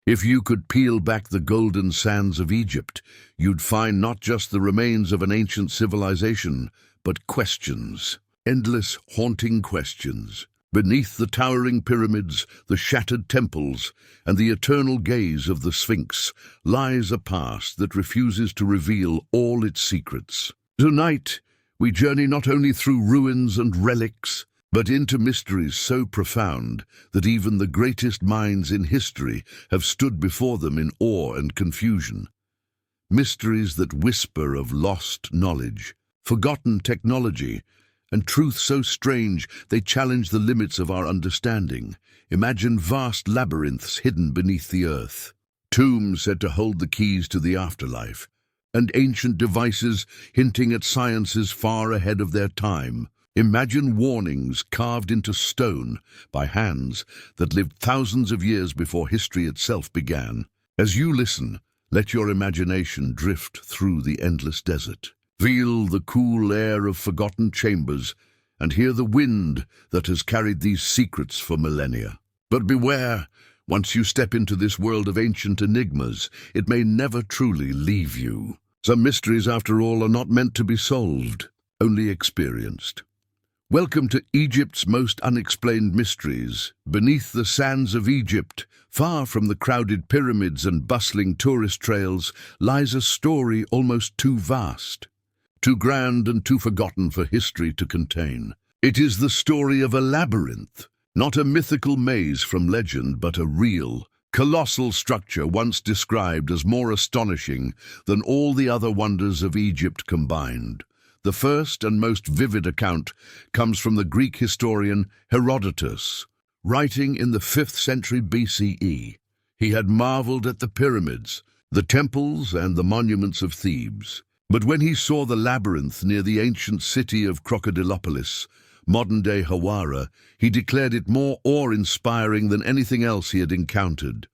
If you could peel back the golden sands of Egypt, you'd find not just the remains of an ancient civilization, but questions. Endless, haunting questions. Beneath the towering pyramids, the shattered temples, and the eternal gaze of the Sphinx lies a past that refuses to reveal all its secrets. Tonight, we journey not only through ruins and relics, but into mysteries so profound that even the greatest minds in history have stood before them in awe and confusion. Mysteries that whisper of lost knowledge, forgotten technology, and truth so strange they challenge the limits of our understanding. Imagine vast labyrinths hidden beneath the earth, tombs said to hold the keys to the afterlife, and ancient devices hinting at sciences far ahead of their time. Imagine warnings carved into stone by hands that lived thousands of years before history itself began. As you listen, let your imagination drift through the endless desert. Feel the cool air of forgotten chambers and hear the wind that has carried these secrets for millennia. But beware, once you step into this world of ancient enigmas, it may never truly leave you. Some mysteries, after all, are not meant to be solved, only experienced. Welcome to Egypt's most unexplained mysteries. Beneath the sands of Egypt, far from the crowded pyramids and bustling tourist trails, lies a story almost too vast, too grand and too forgotten for history to contain. It is the story of a labyrinth, not a mythical maze from legend, but a real, colossal structure once described as more astonishing than all the other wonders of Egypt combined. The first and most vivid account comes from the Greek historian Herodotus. Writing in the 5th century BCE, he had marveled at the pyramids, the temples, and the monuments of Thebes. But when he saw the labyrinth near the ancient city of Crocodilopolis, modern-day Hawara, he declared it more awe-inspiring than anything else he had encountered.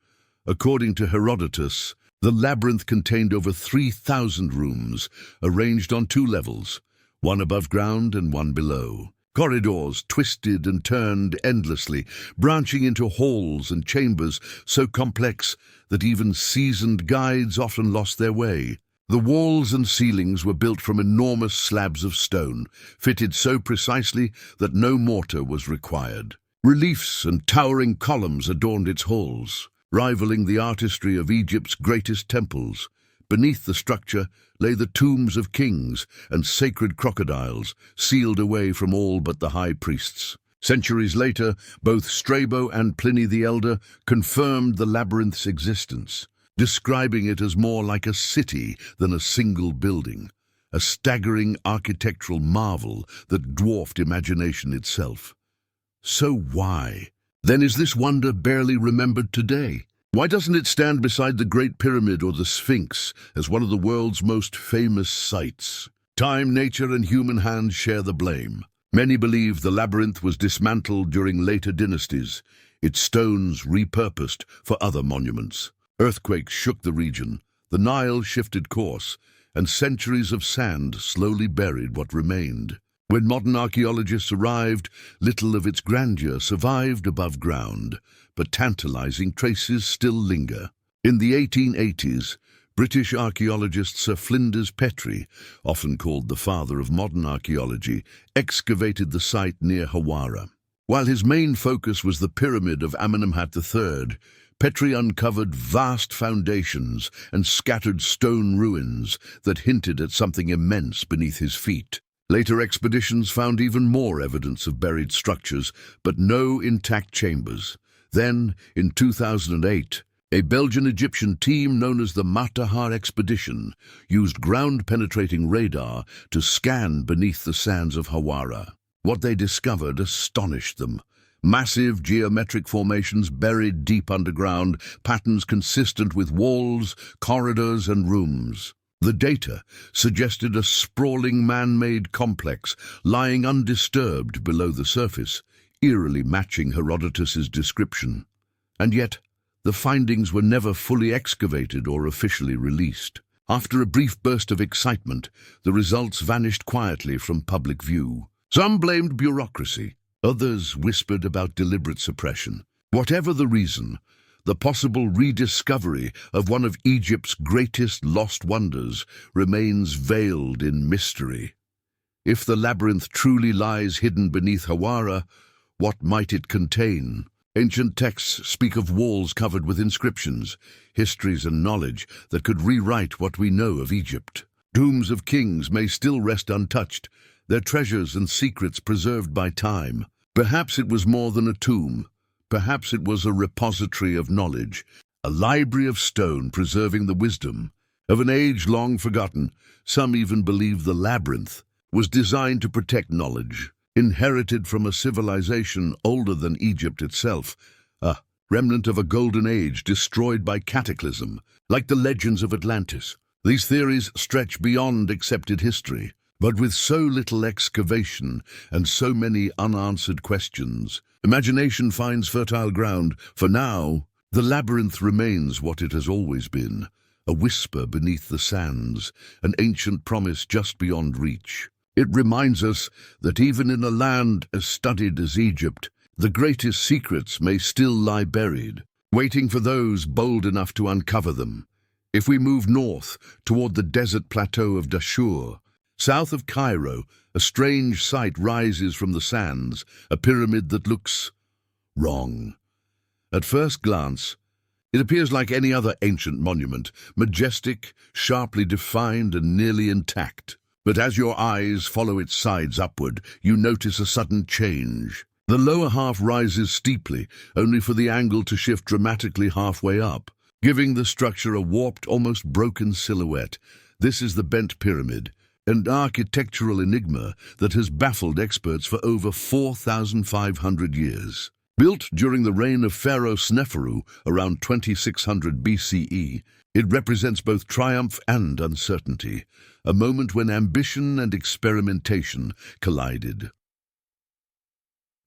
According to Herodotus, the labyrinth contained over 3,000 rooms, arranged on 2 levels, one above ground and one below. Corridors twisted and turned endlessly, branching into halls and chambers so complex that even seasoned guides often lost their way. The walls and ceilings were built from enormous slabs of stone, fitted so precisely that no mortar was required. Reliefs and towering columns adorned its halls, rivaling the artistry of Egypt's greatest temples. Beneath the structure lay the tombs of kings and sacred crocodiles, sealed away from all but the high priests. Centuries later, both Strabo and Pliny the Elder confirmed the labyrinth's existence, describing it as more like a city than a single building, a staggering architectural marvel that dwarfed imagination itself. So why, then, is this wonder barely remembered today? Why doesn't it stand beside the Great Pyramid or the Sphinx as one of the world's most famous sights? Time, nature, and human hands share the blame. Many believe the labyrinth was dismantled during later dynasties, its stones repurposed for other monuments. Earthquakes shook the region, the Nile shifted course, and centuries of sand slowly buried what remained. When modern archaeologists arrived, little of its grandeur survived above ground, but tantalizing traces still linger. In the 1880s, British archaeologist Sir Flinders Petrie, often called the father of modern archaeology, excavated the site near Hawara. While his main focus was the pyramid of Amenemhat III, Petrie uncovered vast foundations and scattered stone ruins that hinted at something immense beneath his feet. Later expeditions found even more evidence of buried structures, but no intact chambers. Then, in 2008, a Belgian-Egyptian team known as the Matahar Expedition used ground-penetrating radar to scan beneath the sands of Hawara. What they discovered astonished them. Massive geometric formations buried deep underground, patterns consistent with walls, corridors, and rooms. The data suggested a sprawling man-made complex lying undisturbed below the surface, eerily matching Herodotus's description. And yet, the findings were never fully excavated or officially released. After a brief burst of excitement, the results vanished quietly from public view. Some blamed bureaucracy, others whispered about deliberate suppression. Whatever the reason, the possible rediscovery of one of Egypt's greatest lost wonders remains veiled in mystery. If the labyrinth truly lies hidden beneath Hawara, what might it contain? Ancient texts speak of walls covered with inscriptions, histories and knowledge that could rewrite what we know of Egypt. Tombs of kings may still rest untouched, their treasures and secrets preserved by time. Perhaps it was more than a tomb. Perhaps it was a repository of knowledge, a library of stone preserving the wisdom of an age long forgotten. Some even believe the labyrinth was designed to protect knowledge, inherited from a civilization older than Egypt itself, a remnant of a golden age destroyed by cataclysm, like the legends of Atlantis. These theories stretch beyond accepted history, but with so little excavation and so many unanswered questions, imagination finds fertile ground. For now, the labyrinth remains what it has always been, a whisper beneath the sands, an ancient promise just beyond reach. It reminds us that even in a land as studied as Egypt, the greatest secrets may still lie buried, waiting for those bold enough to uncover them. If we move north toward the desert plateau of Dashur, south of Cairo, a strange sight rises from the sands, a pyramid that looks wrong. At first glance, it appears like any other ancient monument, majestic, sharply defined, and nearly intact. But as your eyes follow its sides upward, you notice a sudden change. The lower half rises steeply, only for the angle to shift dramatically halfway up, giving the structure a warped, almost broken silhouette. This is the bent pyramid, an architectural enigma that has baffled experts for over 4,500 years. Built during the reign of Pharaoh Sneferu around 2600 BCE, it represents both triumph and uncertainty, a moment when ambition and experimentation collided.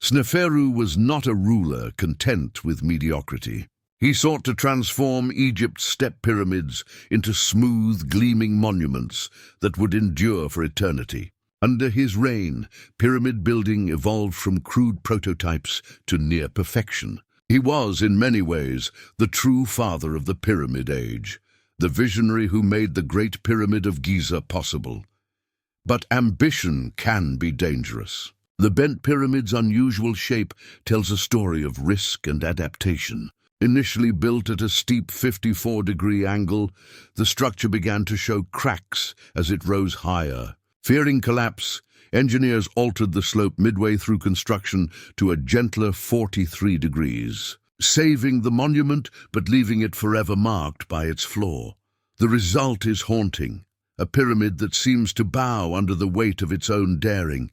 Sneferu was not a ruler content with mediocrity. He sought to transform Egypt's step pyramids into smooth, gleaming monuments that would endure for eternity. Under his reign, pyramid building evolved from crude prototypes to near perfection. He was, in many ways, the true father of the Pyramid Age, the visionary who made the Great Pyramid of Giza possible. But ambition can be dangerous. The bent pyramid's unusual shape tells a story of risk and adaptation. Initially built at a steep 54-degree angle, the structure began to show cracks as it rose higher. Fearing collapse, engineers altered the slope midway through construction to a gentler 43 degrees, saving the monument but leaving it forever marked by its flaw. The result is haunting, a pyramid that seems to bow under the weight of its own daring,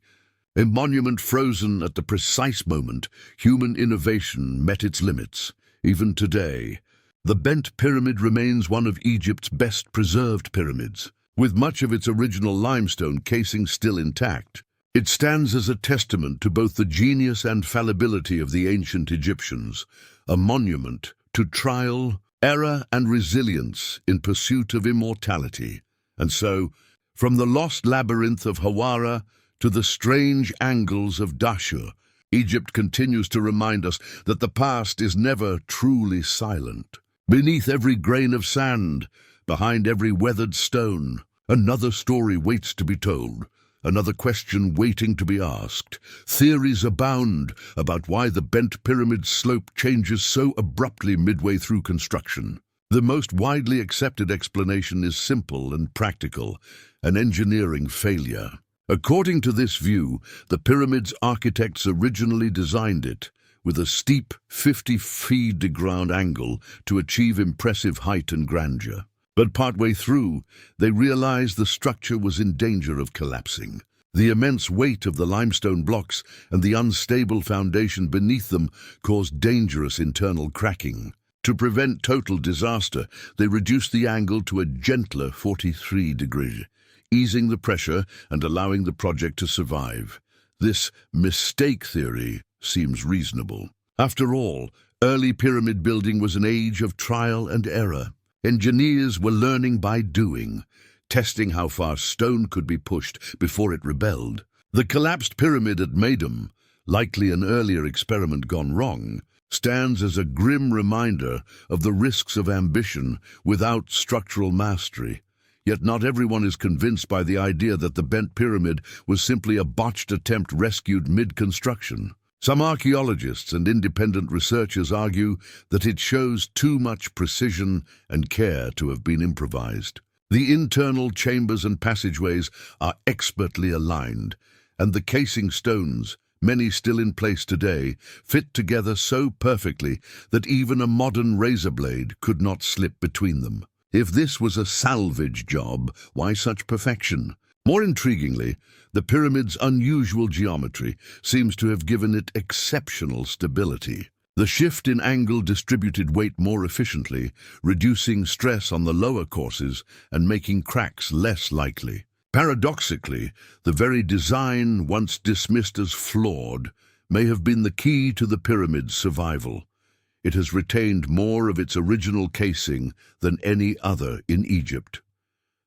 a monument frozen at the precise moment human innovation met its limits. Even today, the bent pyramid remains one of Egypt's best-preserved pyramids, with much of its original limestone casing still intact. It stands as a testament to both the genius and fallibility of the ancient Egyptians, a monument to trial, error, and resilience in pursuit of immortality. And so, from the lost labyrinth of Hawara to the strange angles of Dashur, Egypt continues to remind us that the past is never truly silent. Beneath every grain of sand, behind every weathered stone, another story waits to be told, another question waiting to be asked. Theories abound about why the bent pyramid's slope changes so abruptly midway through construction. The most widely accepted explanation is simple and practical: an engineering failure. According to this view, the pyramid's architects originally designed it with a steep 50-degree angle to achieve impressive height and grandeur. But partway through, they realized the structure was in danger of collapsing. The immense weight of the limestone blocks and the unstable foundation beneath them caused dangerous internal cracking. To prevent total disaster, they reduced the angle to a gentler 43 degrees, easing the pressure and allowing the project to survive. This mistake theory seems reasonable. After all, early pyramid building was an age of trial and error. Engineers were learning by doing, testing how far stone could be pushed before it rebelled. The collapsed pyramid at Meidum, likely an earlier experiment gone wrong, stands as a grim reminder of the risks of ambition without structural mastery. Yet not everyone is convinced by the idea that the bent pyramid was simply a botched attempt rescued mid-construction. Some archaeologists and independent researchers argue that it shows too much precision and care to have been improvised. The internal chambers and passageways are expertly aligned, and the casing stones, many still in place today, fit together so perfectly that even a modern razor blade could not slip between them. If this was a salvage job, why such perfection? More intriguingly, the pyramid's unusual geometry seems to have given it exceptional stability. The shift in angle distributed weight more efficiently, reducing stress on the lower courses and making cracks less likely. Paradoxically, the very design, once dismissed as flawed, may have been the key to the pyramid's survival. It has retained more of its original casing than any other in Egypt.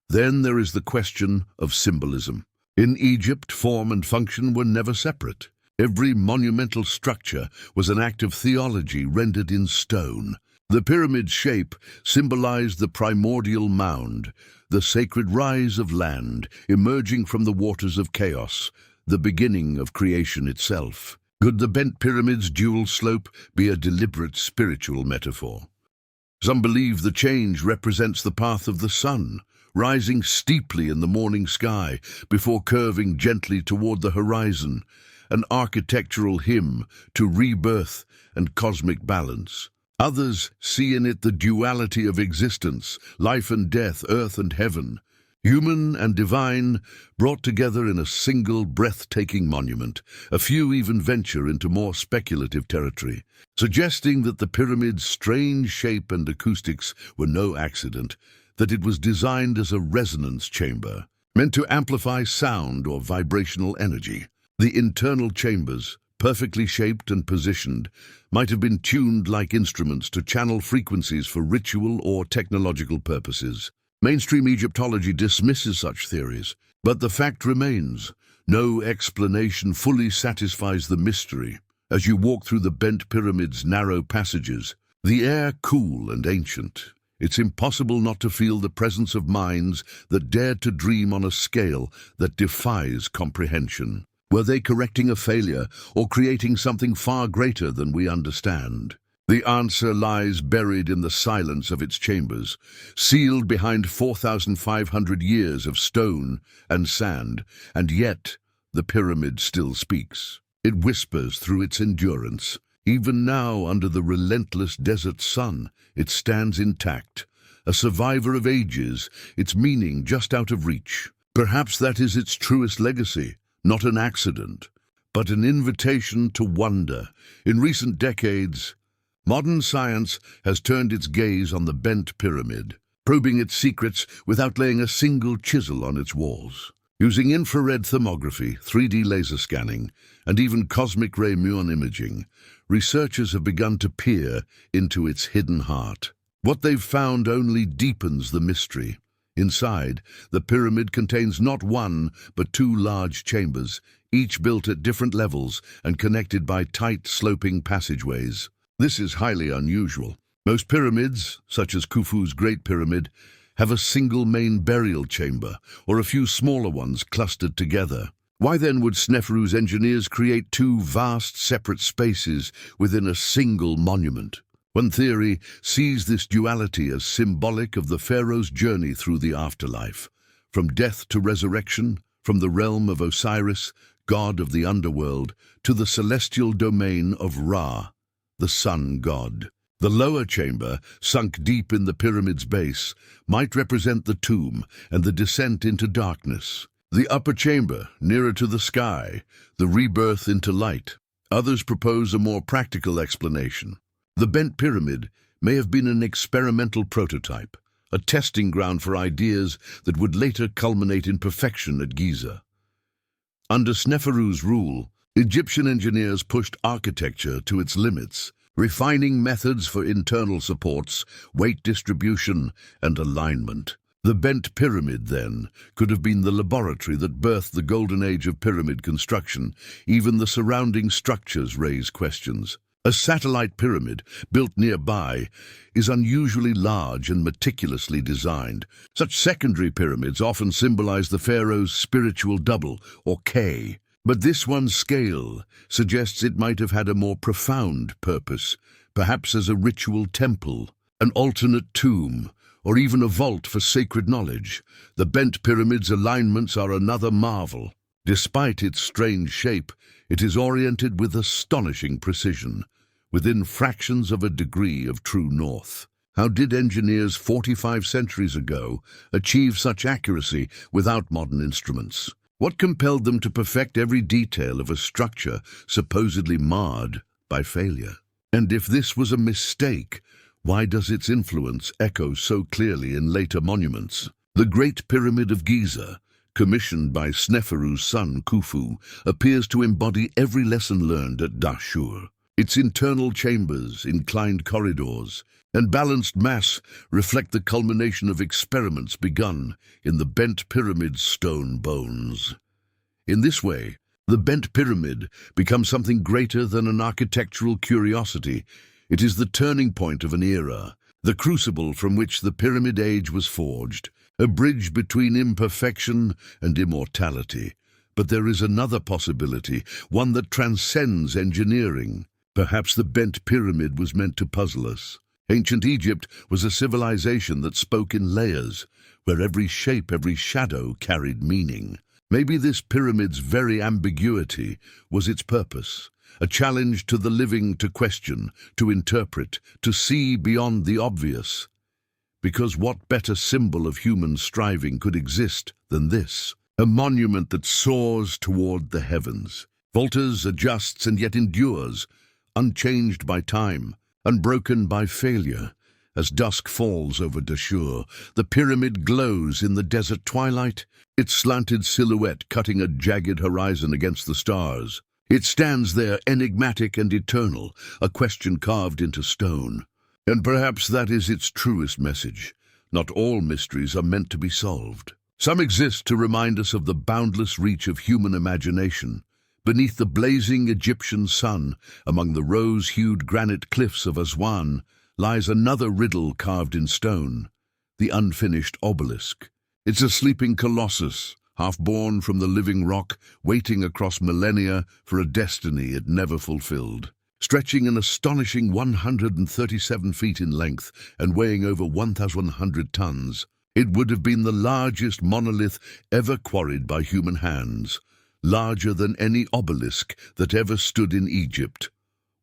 Then there is the question of symbolism. In Egypt, form and function were never separate. Every monumental structure was an act of theology rendered in stone. The pyramid's shape symbolized the primordial mound, the sacred rise of land emerging from the waters of chaos, the beginning of creation itself. Could the bent pyramid's dual slope be a deliberate spiritual metaphor? Some believe the change represents the path of the sun, rising steeply in the morning sky before curving gently toward the horizon, an architectural hymn to rebirth and cosmic balance. Others see in it the duality of existence, life and death, earth and heaven, human and divine, brought together in a single breathtaking monument. A few even venture into more speculative territory, suggesting that the pyramid's strange shape and acoustics were no accident, that it was designed as a resonance chamber, meant to amplify sound or vibrational energy. The internal chambers, perfectly shaped and positioned, might have been tuned like instruments to channel frequencies for ritual or technological purposes. Mainstream Egyptology dismisses such theories, but the fact remains, no explanation fully satisfies the mystery. As you walk through the bent pyramid's narrow passages, the air cool and ancient, it's impossible not to feel the presence of minds that dared to dream on a scale that defies comprehension. Were they correcting a failure or creating something far greater than we understand? The answer lies buried in the silence of its chambers, sealed behind 4,500 years of stone and sand, and yet the pyramid still speaks. It whispers through its endurance. Even now, under the relentless desert sun, it stands intact, a survivor of ages, its meaning just out of reach. Perhaps that is its truest legacy, not an accident, but an invitation to wonder. In recent decades, modern science has turned its gaze on the bent pyramid, probing its secrets without laying a single chisel on its walls. Using infrared thermography, 3D laser scanning, and even cosmic ray muon imaging, researchers have begun to peer into its hidden heart. What they've found only deepens the mystery. Inside, the pyramid contains not one, but two large chambers, each built at different levels and connected by tight, sloping passageways. This is highly unusual. Most pyramids, such as Khufu's Great Pyramid, have a single main burial chamber, or a few smaller ones clustered together. Why then would Sneferu's engineers create two vast separate spaces within a single monument? One theory sees this duality as symbolic of the pharaoh's journey through the afterlife, from death to resurrection, from the realm of Osiris, god of the underworld, to the celestial domain of Ra, the sun god. The lower chamber, sunk deep in the pyramid's base, might represent the tomb and the descent into darkness. The upper chamber, nearer to the sky, the rebirth into light. Others propose a more practical explanation. The bent pyramid may have been an experimental prototype, a testing ground for ideas that would later culminate in perfection at Giza. Under Sneferu's rule, Egyptian engineers pushed architecture to its limits, refining methods for internal supports, weight distribution, and alignment. The bent pyramid, then, could have been the laboratory that birthed the golden age of pyramid construction. Even the surrounding structures raise questions. A satellite pyramid, built nearby, is unusually large and meticulously designed. Such secondary pyramids often symbolize the pharaoh's spiritual double, or K. But this one's scale suggests it might have had a more profound purpose, perhaps as a ritual temple, an alternate tomb, or even a vault for sacred knowledge. The bent pyramid's alignments are another marvel. Despite its strange shape, it is oriented with astonishing precision, within fractions of a degree of true north. How did engineers 45 centuries ago achieve such accuracy without modern instruments? What compelled them to perfect every detail of a structure supposedly marred by failure? And if this was a mistake, why does its influence echo so clearly in later monuments? The Great Pyramid of Giza, commissioned by Sneferu's son Khufu, appears to embody every lesson learned at Dashur. Its internal chambers, inclined corridors, and balanced mass reflect the culmination of experiments begun in the bent pyramid's stone bones. In this way, the bent pyramid becomes something greater than an architectural curiosity. It is the turning point of an era, the crucible from which the Pyramid Age was forged, a bridge between imperfection and immortality. But there is another possibility, one that transcends engineering. Perhaps the bent pyramid was meant to puzzle us. Ancient Egypt was a civilization that spoke in layers, where every shape, every shadow carried meaning. Maybe this pyramid's very ambiguity was its purpose, a challenge to the living to question, to interpret, to see beyond the obvious. Because what better symbol of human striving could exist than this? A monument that soars toward the heavens, falters, adjusts, and yet endures, unchanged by time, unbroken by failure. As dusk falls over Dashur, the pyramid glows in the desert twilight, its slanted silhouette cutting a jagged horizon against the stars. It stands there enigmatic and eternal, a question carved into stone. And perhaps that is its truest message. Not all mysteries are meant to be solved. Some exist to remind us of the boundless reach of human imagination. Beneath the blazing Egyptian sun, among the rose-hued granite cliffs of Aswan, lies another riddle carved in stone, the unfinished obelisk. It's a sleeping colossus, half born from the living rock, waiting across millennia for a destiny it never fulfilled. Stretching an astonishing 137 feet in length and weighing over 1,100 tons, it would have been the largest monolith ever quarried by human hands, larger than any obelisk that ever stood in Egypt.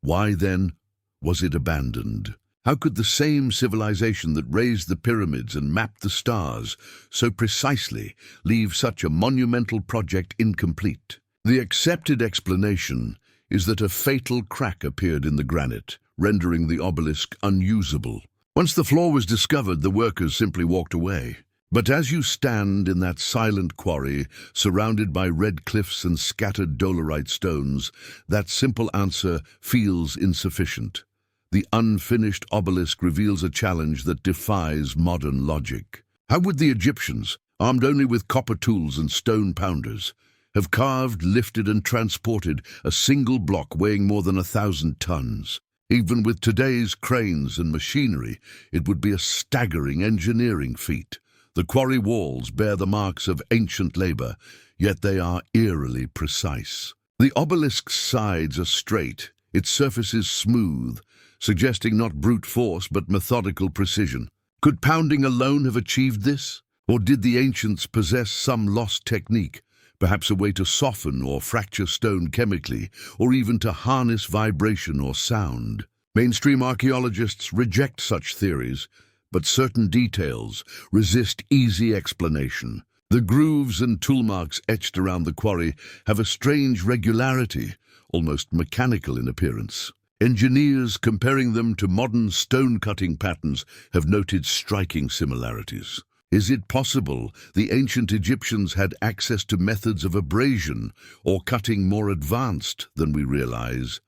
Why, then, was it abandoned? How could the same civilization that raised the pyramids and mapped the stars so precisely leave such a monumental project incomplete? The accepted explanation is that a fatal crack appeared in the granite, rendering the obelisk unusable. Once the flaw was discovered, the workers simply walked away. But as you stand in that silent quarry, surrounded by red cliffs and scattered dolerite stones, that simple answer feels insufficient. The unfinished obelisk reveals a challenge that defies modern logic. How would the Egyptians, armed only with copper tools and stone pounders, have carved, lifted, and transported a single block weighing more than 1,000 tons? Even with today's cranes and machinery, it would be a staggering engineering feat. The quarry walls bear the marks of ancient labor, yet they are eerily precise. The obelisk's sides are straight, its surface is smooth, suggesting not brute force but methodical precision. Could pounding alone have achieved this? Or did the ancients possess some lost technique, perhaps a way to soften or fracture stone chemically, or even to harness vibration or sound? Mainstream archaeologists reject such theories, but certain details resist easy explanation. The grooves and tool marks etched around the quarry have a strange regularity, almost mechanical in appearance. Engineers comparing them to modern stone-cutting patterns have noted striking similarities. Is it possible the ancient Egyptians had access to methods of abrasion or cutting more advanced than we realize?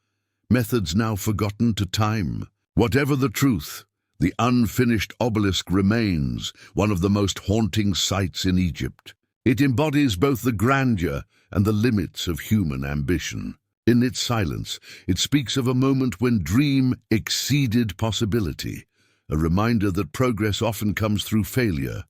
Methods now forgotten to time. Whatever the truth, the unfinished obelisk remains one of the most haunting sights in Egypt. It embodies both the grandeur and the limits of human ambition. In its silence, it speaks of a moment when dream exceeded possibility, a reminder that progress often comes through failure.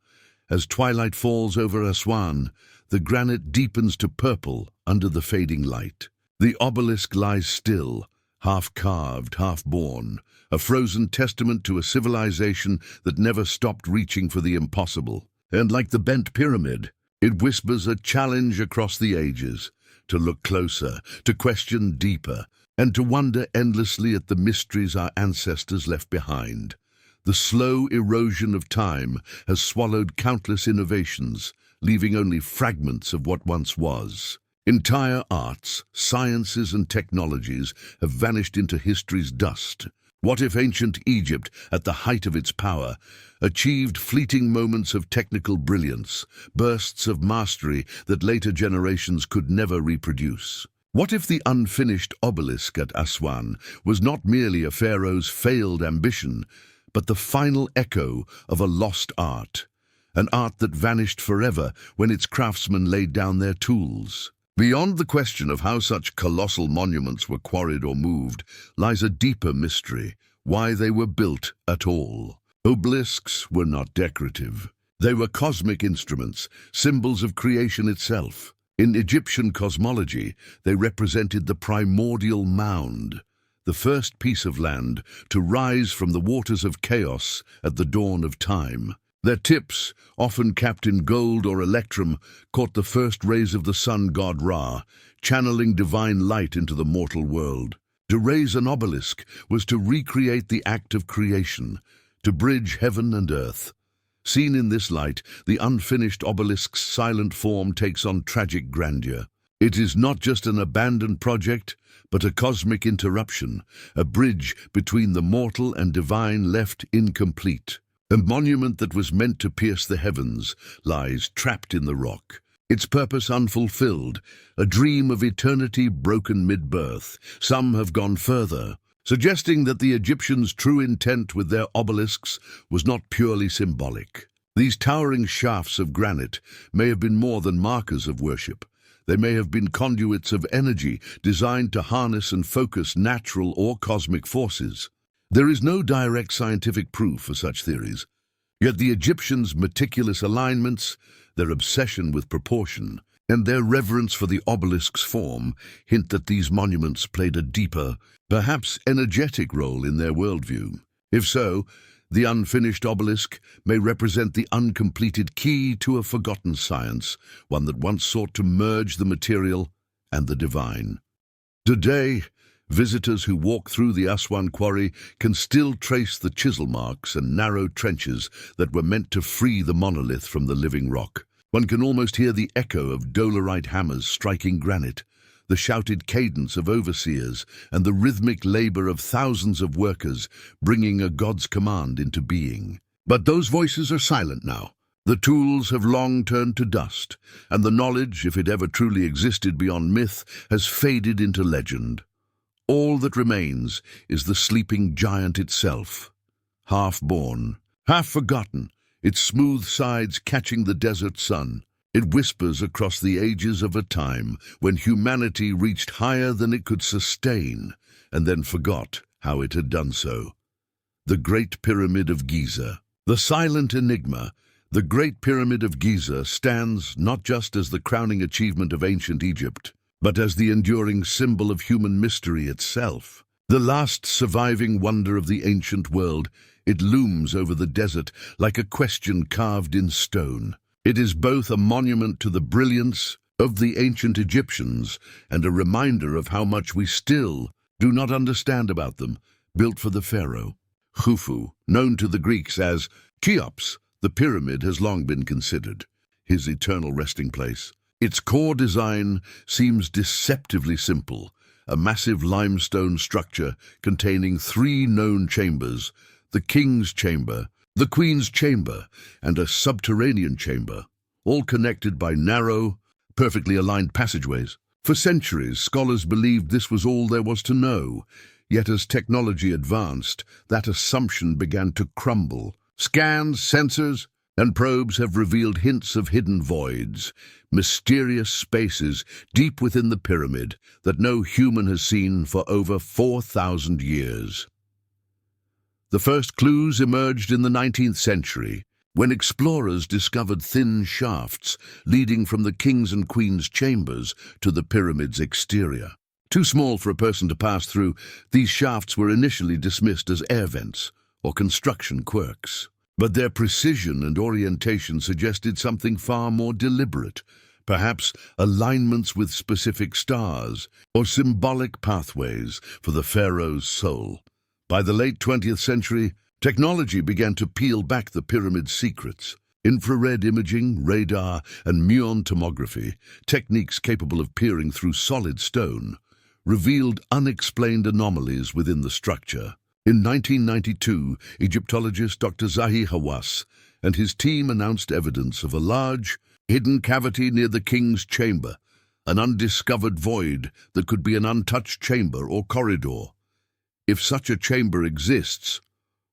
As twilight falls over Aswan, the granite deepens to purple under the fading light. The obelisk lies still, half-carved, half-born, a frozen testament to a civilization that never stopped reaching for the impossible. And like the bent pyramid, it whispers a challenge across the ages, to look closer, to question deeper, and to wonder endlessly at the mysteries our ancestors left behind. The slow erosion of time has swallowed countless innovations, leaving only fragments of what once was. Entire arts, sciences, and technologies have vanished into history's dust. What if ancient Egypt, at the height of its power, achieved fleeting moments of technical brilliance, bursts of mastery that later generations could never reproduce? What if the unfinished obelisk at Aswan was not merely a pharaoh's failed ambition, but the final echo of a lost art, an art that vanished forever when its craftsmen laid down their tools? Beyond the question of how such colossal monuments were quarried or moved lies a deeper mystery: why they were built at all. Obelisks were not decorative. They were cosmic instruments, symbols of creation itself. In Egyptian cosmology, they represented the primordial mound, the first piece of land to rise from the waters of chaos at the dawn of time. Their tips, often capped in gold or electrum, caught the first rays of the sun god Ra, channeling divine light into the mortal world. To raise an obelisk was to recreate the act of creation, to bridge heaven and earth. Seen in this light, the unfinished obelisk's silent form takes on tragic grandeur. It is not just an abandoned project, but a cosmic interruption, a bridge between the mortal and divine left incomplete. A monument that was meant to pierce the heavens lies trapped in the rock, its purpose unfulfilled, a dream of eternity broken mid-birth. Some have gone further, suggesting that the Egyptians' true intent with their obelisks was not purely symbolic. These towering shafts of granite may have been more than markers of worship. They may have been conduits of energy designed to harness and focus natural or cosmic forces. There is no direct scientific proof for such theories, yet the Egyptians' meticulous alignments, their obsession with proportion, and their reverence for the obelisk's form hint that these monuments played a deeper, perhaps energetic role in their worldview. If so, the unfinished obelisk may represent the uncompleted key to a forgotten science, one that once sought to merge the material and the divine. Today, visitors who walk through the Aswan quarry can still trace the chisel marks and narrow trenches that were meant to free the monolith from the living rock. One can almost hear the echo of dolerite hammers striking granite, the shouted cadence of overseers, and the rhythmic labor of thousands of workers bringing a god's command into being. But those voices are silent now. The tools have long turned to dust, and the knowledge, if it ever truly existed beyond myth, has faded into legend. All that remains is the sleeping giant itself, half-born, half-forgotten, its smooth sides catching the desert sun. It whispers across the ages of a time when humanity reached higher than it could sustain, and then forgot how it had done so. The Great Pyramid of Giza. The silent enigma, the Great Pyramid of Giza, stands not just as the crowning achievement of ancient Egypt, but as the enduring symbol of human mystery itself. The last surviving wonder of the ancient world, it looms over the desert like a question carved in stone. It is both a monument to the brilliance of the ancient Egyptians and a reminder of how much we still do not understand about them. Built for the pharaoh Khufu, known to the Greeks as Cheops, the pyramid has long been considered his eternal resting place. Its core design seems deceptively simple, a massive limestone structure containing 3 known chambers: the king's chamber, the queen's chamber, and a subterranean chamber, all connected by narrow, perfectly aligned passageways. For centuries, scholars believed this was all there was to know, yet as technology advanced, that assumption began to crumble. Scans, sensors, and probes have revealed hints of hidden voids, mysterious spaces deep within the pyramid that no human has seen for over 4,000 years. The first clues emerged in the 19th century, when explorers discovered thin shafts leading from the king's and queen's chambers to the pyramid's exterior. Too small for a person to pass through, these shafts were initially dismissed as air vents or construction quirks. But their precision and orientation suggested something far more deliberate, perhaps alignments with specific stars or symbolic pathways for the pharaoh's soul. By the late 20th century, technology began to peel back the pyramid's secrets. Infrared imaging, radar, and muon tomography, techniques capable of peering through solid stone, revealed unexplained anomalies within the structure. In 1992, Egyptologist Dr. Zahi Hawass and his team announced evidence of a large, hidden cavity near the king's chamber, an undiscovered void that could be an untouched chamber or corridor. If such a chamber exists,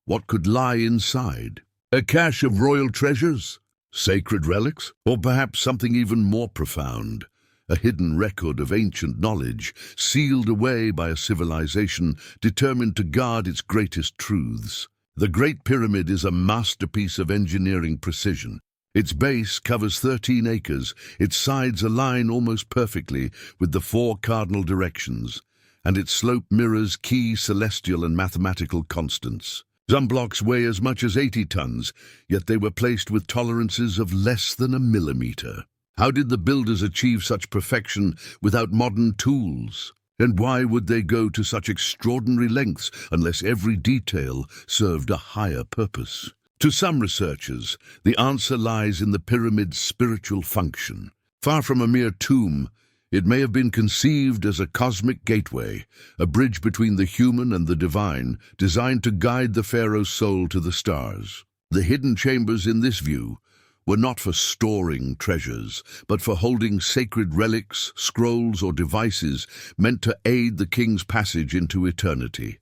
what could lie inside? A cache of royal treasures? Sacred relics? Or perhaps something even more profound? A hidden record of ancient knowledge, sealed away by a civilization determined to guard its greatest truths. The Great Pyramid is a masterpiece of engineering precision. Its base covers 13 acres, its sides align almost perfectly with the 4 cardinal directions, and its slope mirrors key celestial and mathematical constants. Some blocks weigh as much as 80 tons, yet they were placed with tolerances of less than a millimeter. How did the builders achieve such perfection without modern tools? And why would they go to such extraordinary lengths unless every detail served a higher purpose? To some researchers, the answer lies in the pyramid's spiritual function. Far from a mere tomb, it may have been conceived as a cosmic gateway, a bridge between the human and the divine, designed to guide the pharaoh's soul to the stars. The hidden chambers in this view were not for storing treasures, but for holding sacred relics, scrolls, or devices meant to aid the king's passage into eternity.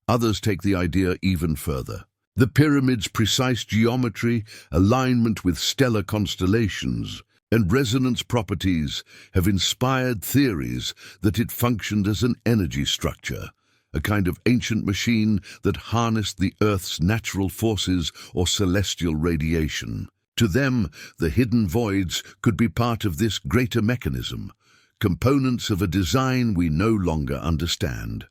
Others take the idea even further. The pyramid's precise geometry, alignment with stellar constellations, and resonance properties have inspired theories that it functioned as an energy structure, a kind of ancient machine that harnessed the Earth's natural forces or celestial radiation. To them, the hidden voids could be part of this greater mechanism, components of a design we no longer understand.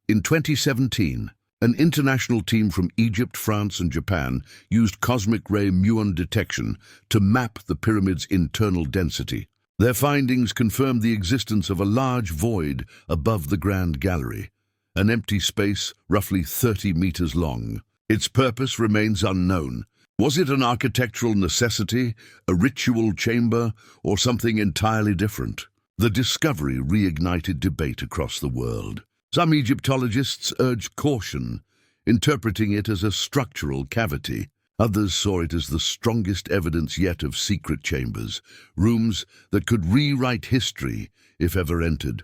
In 2017, an international team from Egypt, France, and Japan used cosmic ray muon detection to map the pyramid's internal density. Their findings confirmed the existence of a large void above the Grand Gallery, an empty space roughly 30 meters long. Its purpose remains unknown. Was it an architectural necessity, a ritual chamber, or something entirely different? The discovery reignited debate across the world. Some Egyptologists urged caution, interpreting it as a structural cavity. Others saw it as the strongest evidence yet of secret chambers, rooms that could rewrite history if ever entered.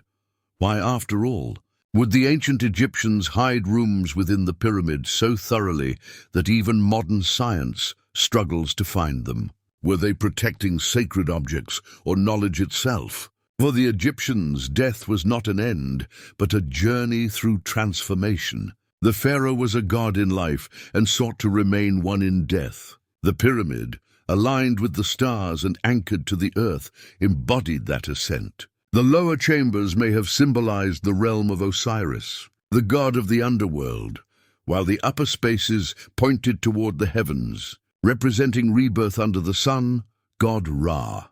Why, after all, would the ancient Egyptians hide rooms within the pyramid so thoroughly that even modern science struggles to find them? Were they protecting sacred objects or knowledge itself? For the Egyptians, death was not an end, but a journey through transformation. The pharaoh was a god in life and sought to remain one in death. The pyramid, aligned with the stars and anchored to the earth, embodied that ascent. The lower chambers may have symbolized the realm of Osiris, the god of the underworld, while the upper spaces pointed toward the heavens, representing rebirth under the sun, god Ra.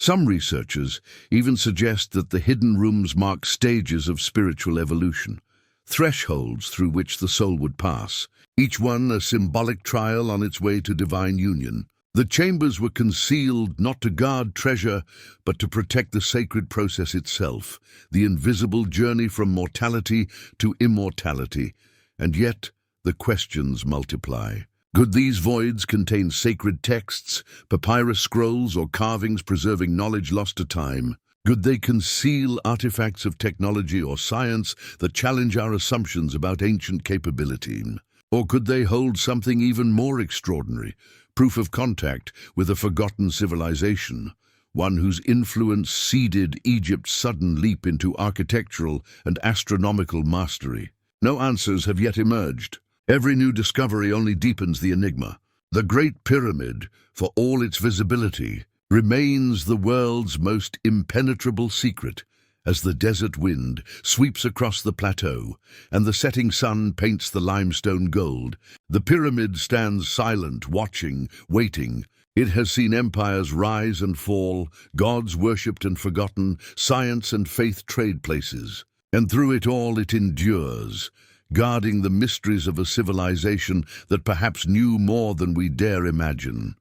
Some researchers even suggest that the hidden rooms mark stages of spiritual evolution, thresholds through which the soul would pass, each one a symbolic trial on its way to divine union. The chambers were concealed not to guard treasure, but to protect the sacred process itself, the invisible journey from mortality to immortality. And yet, the questions multiply. Could these voids contain sacred texts, papyrus scrolls, or carvings preserving knowledge lost to time? Could they conceal artifacts of technology or science that challenge our assumptions about ancient capability? Or could they hold something even more extraordinary, proof of contact with a forgotten civilization, one whose influence seeded Egypt's sudden leap into architectural and astronomical mastery? No answers have yet emerged. Every new discovery only deepens the enigma. The Great Pyramid, for all its visibility, remains the world's most impenetrable secret as the desert wind sweeps across the plateau and the setting sun paints the limestone gold. The pyramid stands silent, watching, waiting. It has seen empires rise and fall, gods worshipped and forgotten, science and faith trade places. And through it all it endures, guarding the mysteries of a civilization that perhaps knew more than we dare imagine.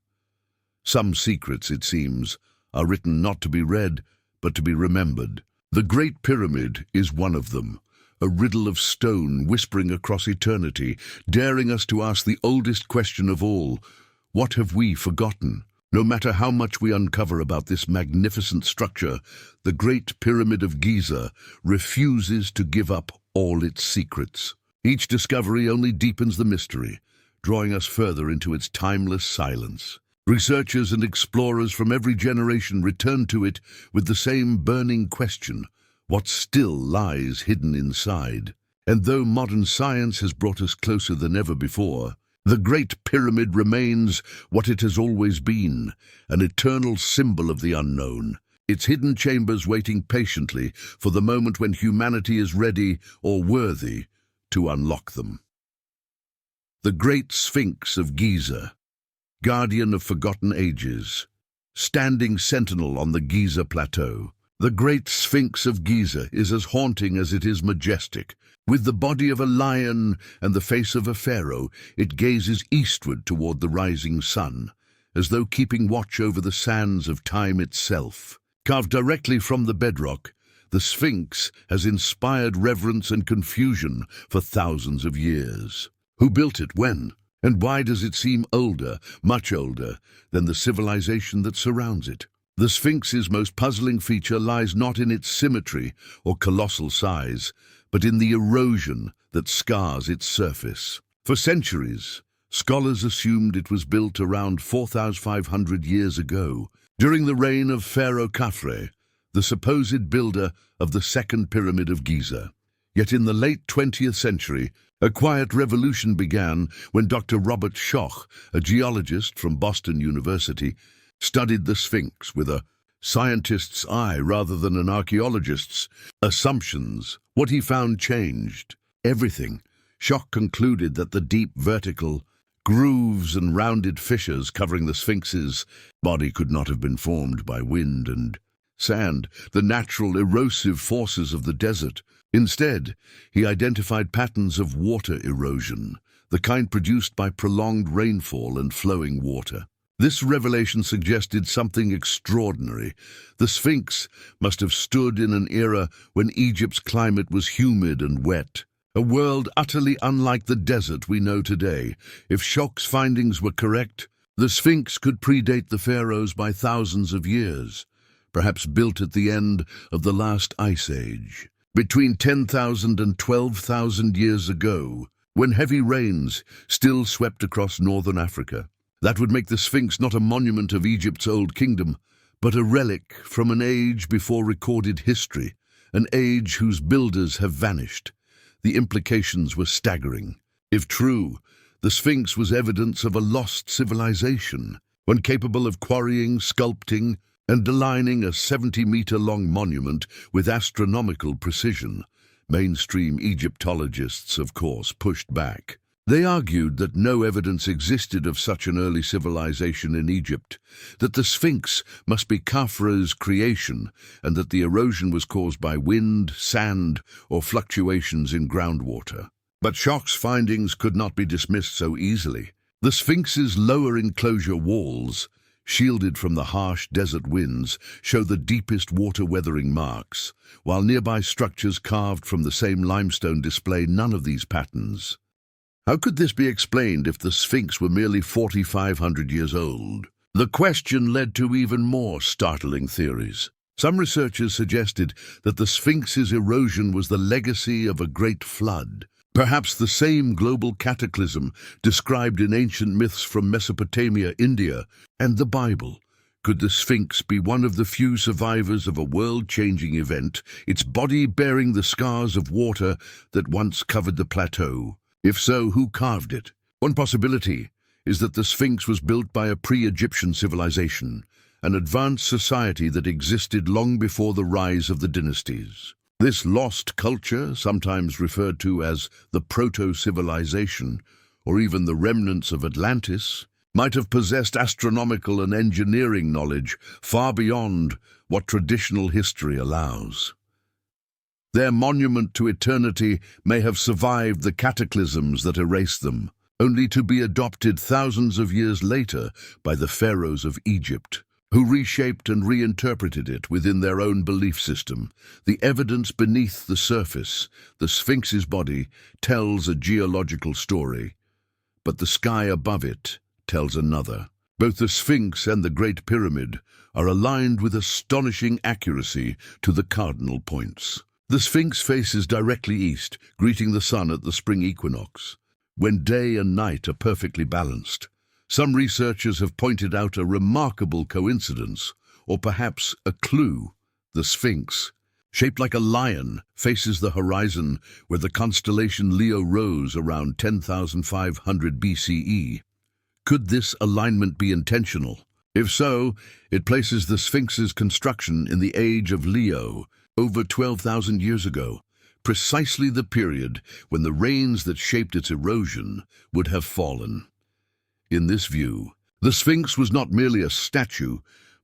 Some secrets, it seems, are written not to be read, but to be remembered. The Great Pyramid is one of them, a riddle of stone whispering across eternity, daring us to ask the oldest question of all: what have we forgotten? No matter how much we uncover about this magnificent structure, the Great Pyramid of Giza refuses to give up all its secrets. Each discovery only deepens the mystery, drawing us further into its timeless silence. Researchers and explorers from every generation return to it with the same burning question: what still lies hidden inside? And though modern science has brought us closer than ever before, the Great Pyramid remains what it has always been, an eternal symbol of the unknown, its hidden chambers waiting patiently for the moment when humanity is ready or worthy to unlock them. The Great Sphinx of Giza, guardian of forgotten ages, standing sentinel on the Giza Plateau. The Great Sphinx of Giza is as haunting as it is majestic. With the body of a lion and the face of a pharaoh, it gazes eastward toward the rising sun, as though keeping watch over the sands of time itself. Carved directly from the bedrock, the Sphinx has inspired reverence and confusion for thousands of years. Who built it? When? And why does it seem older, much older, than the civilization that surrounds it? The Sphinx's most puzzling feature lies not in its symmetry or colossal size, but in the erosion that scars its surface. For centuries, scholars assumed it was built around 4,500 years ago, during the reign of Pharaoh Khafre, the supposed builder of the Second Pyramid of Giza. Yet in the late 20th century, a quiet revolution began when Dr. Robert Schoch, a geologist from Boston University, studied the Sphinx with a scientist's eye rather than an archaeologist's. Assumptions. What he found changed everything. Schoch concluded that the deep vertical grooves and rounded fissures covering the Sphinx's body could not have been formed by wind and sand, the natural erosive forces of the desert. Instead, he identified patterns of water erosion, the kind produced by prolonged rainfall and flowing water. This revelation suggested something extraordinary. The Sphinx must have stood in an era when Egypt's climate was humid and wet, a world utterly unlike the desert we know today. If Schoch's findings were correct, the Sphinx could predate the pharaohs by thousands of years, perhaps built at the end of the last ice age, between 10,000 and 12,000 years ago, when heavy rains still swept across northern Africa. That would make the Sphinx not a monument of Egypt's old kingdom, but a relic from an age before recorded history, an age whose builders have vanished. The implications were staggering. If true, the Sphinx was evidence of a lost civilization, one capable of quarrying, sculpting, and aligning a 70-meter-long monument with astronomical precision. Mainstream Egyptologists, of course, pushed back. They argued that no evidence existed of such an early civilization in Egypt, that the Sphinx must be Khafre's creation, and that the erosion was caused by wind, sand, or fluctuations in groundwater. But Schoch's findings could not be dismissed so easily. The Sphinx's lower enclosure walls, shielded from the harsh desert winds, show the deepest water-weathering marks, while nearby structures carved from the same limestone display none of these patterns. How could this be explained if the Sphinx were merely 4,500 years old? The question led to even more startling theories. Some researchers suggested that the Sphinx's erosion was the legacy of a great flood, Perhaps the same global cataclysm described in ancient myths from Mesopotamia, India, and the Bible. Could the Sphinx be one of the few survivors of a world-changing event, its body bearing the scars of water that once covered the plateau? If so, who carved it? One possibility is that the Sphinx was built by a pre-Egyptian civilization, an advanced society that existed long before the rise of the dynasties. This lost culture, sometimes referred to as the proto-civilization, or even the remnants of Atlantis, might have possessed astronomical and engineering knowledge far beyond what traditional history allows. Their monument to eternity may have survived the cataclysms that erased them, only to be adopted thousands of years later by the pharaohs of Egypt, who reshaped and reinterpreted it within their own belief system. The evidence beneath the surface, the Sphinx's body, tells a geological story, but the sky above it tells another. Both the Sphinx and the Great Pyramid are aligned with astonishing accuracy to the cardinal points. The Sphinx faces directly east, greeting the sun at the spring equinox, when day and night are perfectly balanced. Some researchers have pointed out a remarkable coincidence, or perhaps a clue. The Sphinx, shaped like a lion, faces the horizon where the constellation Leo rose around 10,500 BCE. Could this alignment be intentional? If so, it places the Sphinx's construction in the age of Leo, over 12,000 years ago, precisely the period when the rains that shaped its erosion would have fallen. In this view, the Sphinx was not merely a statue,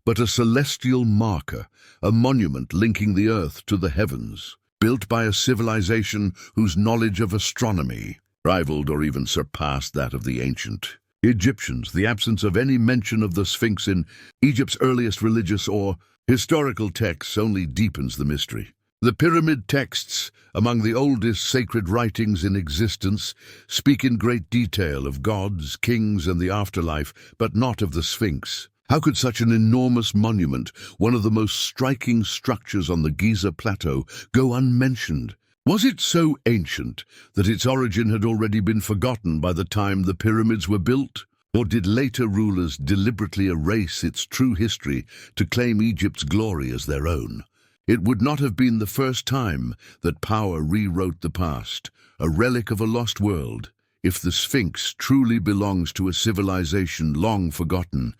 but a celestial marker, a monument linking the earth to the heavens, built by a civilization whose knowledge of astronomy rivaled or even surpassed that of the ancient Egyptians. The absence of any mention of the Sphinx in Egypt's earliest religious or historical texts only deepens the mystery. The pyramid texts, among the oldest sacred writings in existence, speak in great detail of gods, kings, and the afterlife, but not of the Sphinx. How could such an enormous monument, one of the most striking structures on the Giza Plateau, go unmentioned? Was it so ancient that its origin had already been forgotten by the time the pyramids were built? Or did later rulers deliberately erase its true history to claim Egypt's glory as their own? It would not have been the first time that power rewrote the past, a relic of a lost world. If the Sphinx truly belongs to a civilization long forgotten,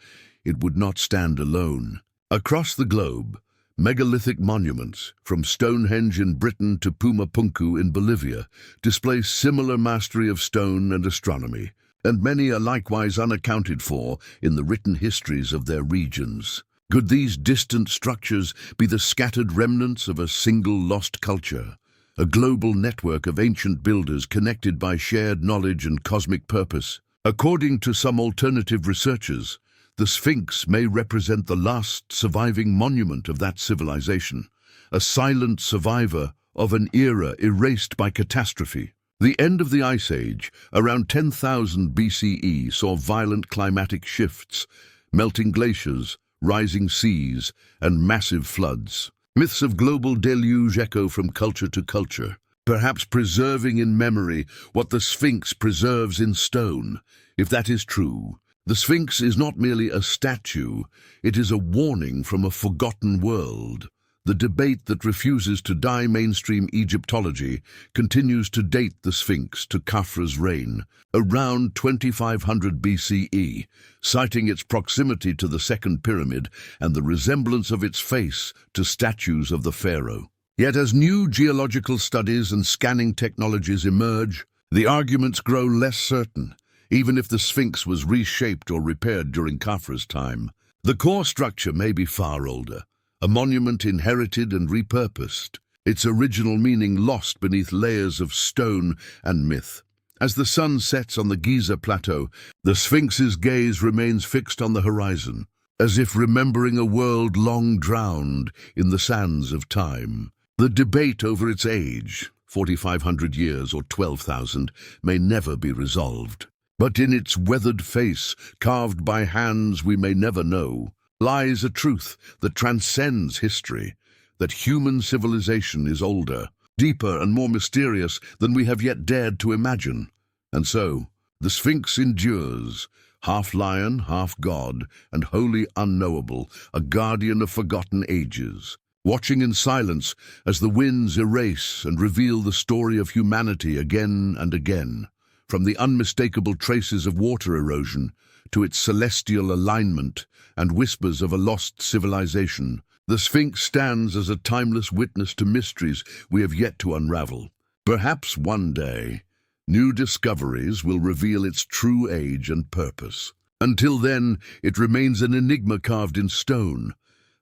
it would not stand alone. Across the globe, megalithic monuments, from Stonehenge in Britain to Pumapunku in Bolivia, display similar mastery of stone and astronomy, and many are likewise unaccounted for in the written histories of their regions. Could these distant structures be the scattered remnants of a single lost culture, a global network of ancient builders connected by shared knowledge and cosmic purpose? According to some alternative researchers, the Sphinx may represent the last surviving monument of that civilization, a silent survivor of an era erased by catastrophe. The end of the Ice Age, around 10,000 BCE, saw violent climatic shifts, melting glaciers, rising seas, and massive floods. Myths of global deluge echo from culture to culture, perhaps preserving in memory what the Sphinx preserves in stone. If that is true, the Sphinx is not merely a statue, it is a warning from a forgotten world. The debate that refuses to die mainstream Egyptology continues to date the Sphinx to Khafra's reign, around 2500 BCE, citing its proximity to the Second Pyramid and the resemblance of its face to statues of the pharaoh. Yet as new geological studies and scanning technologies emerge, the arguments grow less certain. Even if the Sphinx was reshaped or repaired during Khafra's time, the core structure may be far older, a monument inherited and repurposed, its original meaning lost beneath layers of stone and myth. As the sun sets on the Giza Plateau, the Sphinx's gaze remains fixed on the horizon, as if remembering a world long drowned in the sands of time. The debate over its age, 4,500 years or 12,000, may never be resolved. But in its weathered face, carved by hands we may never know, lies a truth that transcends history, that human civilization is older, deeper and more mysterious than we have yet dared to imagine. And so, the Sphinx endures, half lion, half god, and wholly unknowable, a guardian of forgotten ages, watching in silence as the winds erase and reveal the story of humanity again and again, from the unmistakable traces of water erosion to its celestial alignment and whispers of a lost civilization. The Sphinx stands as a timeless witness to mysteries we have yet to unravel. Perhaps one day, new discoveries will reveal its true age and purpose. Until then, it remains an enigma carved in stone,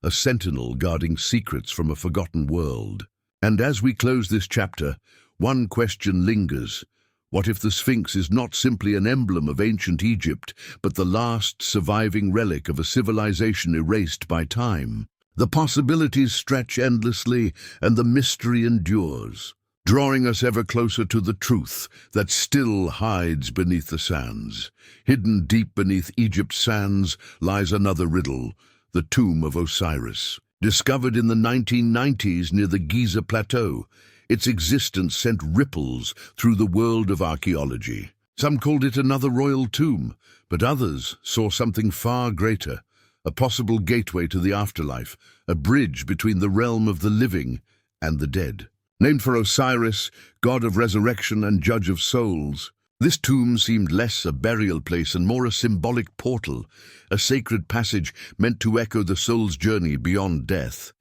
a sentinel guarding secrets from a forgotten world. And as we close this chapter, one question lingers. What if the Sphinx is not simply an emblem of ancient Egypt, but the last surviving relic of a civilization erased by time? The possibilities stretch endlessly, and the mystery endures, drawing us ever closer to the truth that still hides beneath the sands. Hidden deep beneath Egypt's sands lies another riddle, the tomb of Osiris. Discovered in the 1990s near the Giza Plateau, its existence sent ripples through the world of archaeology. Some called it another royal tomb, but others saw something far greater, a possible gateway to the afterlife, a bridge between the realm of the living and the dead. Named for Osiris, god of resurrection and judge of souls, this tomb seemed less a burial place and more a symbolic portal, a sacred passage meant to echo the soul's journey beyond death.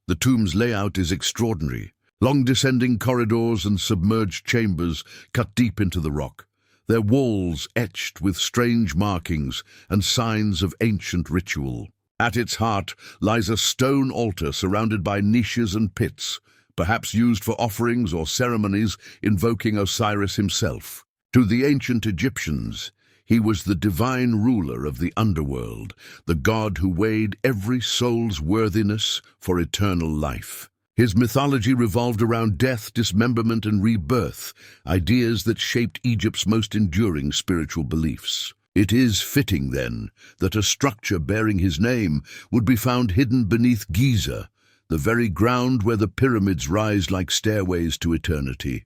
The tomb's layout is extraordinary. Long descending corridors and submerged chambers cut deep into the rock, their walls etched with strange markings and signs of ancient ritual. At its heart lies a stone altar surrounded by niches and pits, perhaps used for offerings or ceremonies invoking Osiris himself. To the ancient Egyptians, he was the divine ruler of the underworld, the god who weighed every soul's worthiness for eternal life. His mythology revolved around death, dismemberment, and rebirth, ideas that shaped Egypt's most enduring spiritual beliefs. It is fitting, then, that a structure bearing his name would be found hidden beneath Giza, the very ground where the pyramids rise like stairways to eternity.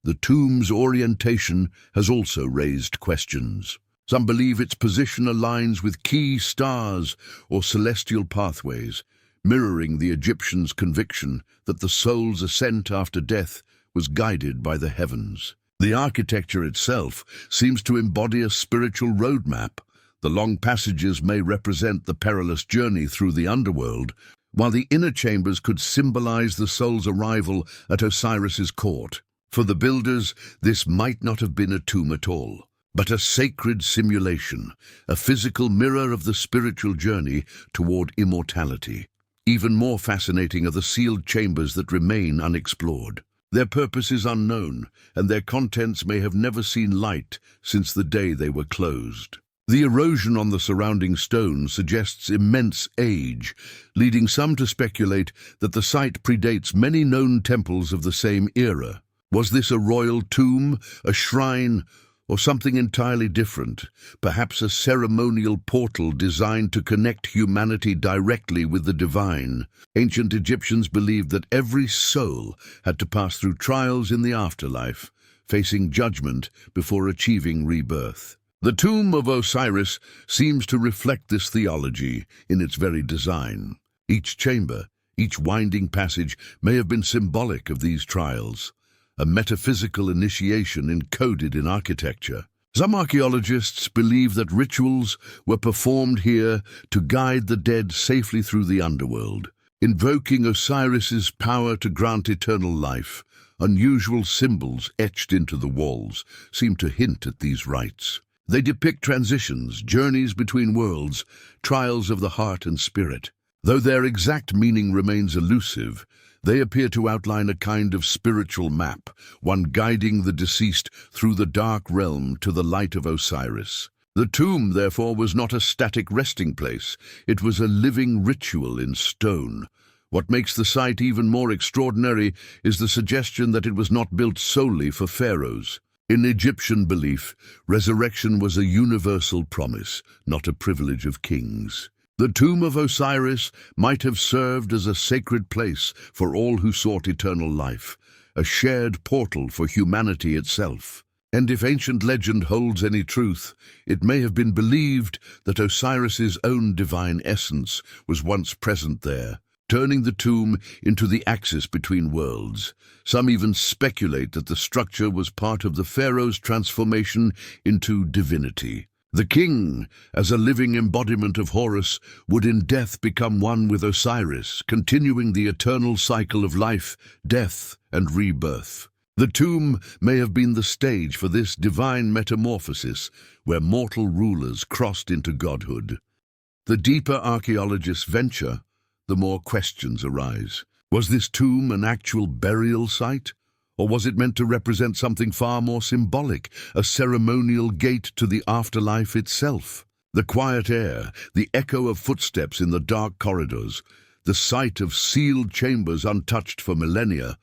The tomb's orientation has also raised questions. Some believe its position aligns with key stars or celestial pathways, mirroring the Egyptians' conviction that the soul's ascent after death was guided by the heavens. The architecture itself seems to embody a spiritual roadmap. The long passages may represent the perilous journey through the underworld, while the inner chambers could symbolize the soul's arrival at Osiris's court. For the builders, this might not have been a tomb at all, but a sacred simulation, a physical mirror of the spiritual journey toward immortality. Even more fascinating are the sealed chambers that remain unexplored. Their purpose is unknown, and their contents may have never seen light since the day they were closed. The erosion on the surrounding stone suggests immense age, leading some to speculate that the site predates many known temples of the same era. Was this a royal tomb, a shrine, or something entirely different, perhaps a ceremonial portal designed to connect humanity directly with the divine? Ancient Egyptians believed that every soul had to pass through trials in the afterlife, facing judgment before achieving rebirth. The tomb of Osiris seems to reflect this theology in its very design. Each chamber, each winding passage may have been symbolic of these trials, a metaphysical initiation encoded in architecture. Some archaeologists believe that rituals were performed here to guide the dead safely through the underworld, invoking Osiris's power to grant eternal life. Unusual symbols etched into the walls seem to hint at these rites. They depict transitions, journeys between worlds, trials of the heart and spirit. Though their exact meaning remains elusive, they appear to outline a kind of spiritual map, one guiding the deceased through the dark realm to the light of Osiris. The tomb, therefore, was not a static resting place. It was a living ritual in stone. What makes the site even more extraordinary is the suggestion that it was not built solely for pharaohs. In Egyptian belief, resurrection was a universal promise, not a privilege of kings. The tomb of Osiris might have served as a sacred place for all who sought eternal life, a shared portal for humanity itself. And if ancient legend holds any truth, it may have been believed that Osiris's own divine essence was once present there, turning the tomb into the axis between worlds. Some even speculate that the structure was part of the pharaoh's transformation into divinity. The king, as a living embodiment of Horus, would in death become one with Osiris, continuing the eternal cycle of life, death, and rebirth. The tomb may have been the stage for this divine metamorphosis, where mortal rulers crossed into godhood. The deeper archaeologists venture, the more questions arise. Was this tomb an actual burial site? Or was it meant to represent something far more symbolic, a ceremonial gate to the afterlife itself? The quiet air, the echo of footsteps in the dark corridors, the sight of sealed chambers untouched for millennia,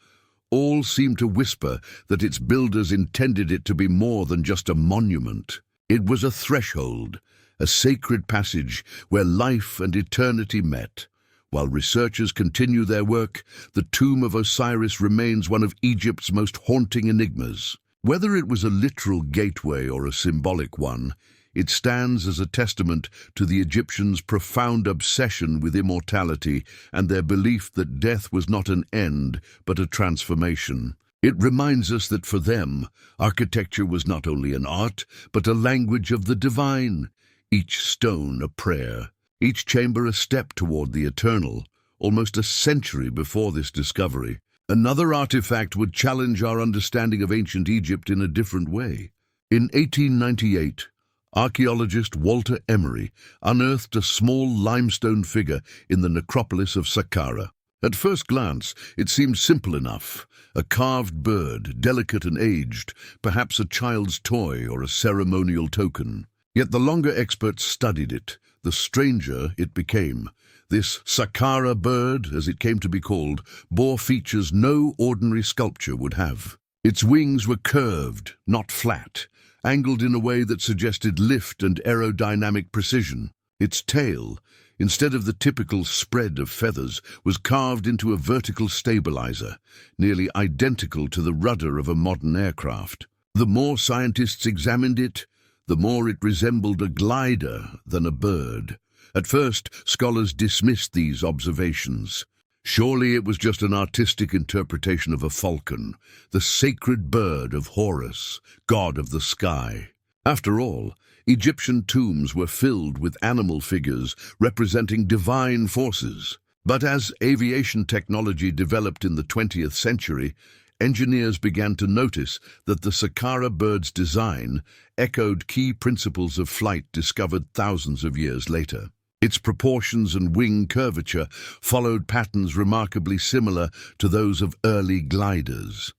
all seem to whisper that its builders intended it to be more than just a monument. It was a threshold, a sacred passage where life and eternity met. While researchers continue their work, the tomb of Osiris remains one of Egypt's most haunting enigmas. Whether it was a literal gateway or a symbolic one, it stands as a testament to the Egyptians' profound obsession with immortality and their belief that death was not an end, but a transformation. It reminds us that for them, architecture was not only an art, but a language of the divine, each stone a prayer, each chamber a step toward the eternal. Almost a century before this discovery, another artifact would challenge our understanding of ancient Egypt in a different way. In 1898, archaeologist Walter Emery unearthed a small limestone figure in the necropolis of Saqqara. At first glance, it seemed simple enough. A carved bird, delicate and aged, perhaps a child's toy or a ceremonial token. Yet the longer experts studied it, the stranger it became. This Saqqara bird, as it came to be called, bore features no ordinary sculpture would have. Its wings were curved, not flat, angled in a way that suggested lift and aerodynamic precision. Its tail, instead of the typical spread of feathers, was carved into a vertical stabilizer, nearly identical to the rudder of a modern aircraft. The more scientists examined it, the more it resembled a glider than a bird. At first, scholars dismissed these observations. Surely it was just an artistic interpretation of a falcon, the sacred bird of Horus, god of the sky. After all, Egyptian tombs were filled with animal figures representing divine forces. But as aviation technology developed in the 20th century, engineers began to notice that the Saqqara bird's design echoed key principles of flight discovered thousands of years later. Its proportions and wing curvature followed patterns remarkably similar to those of early gliders.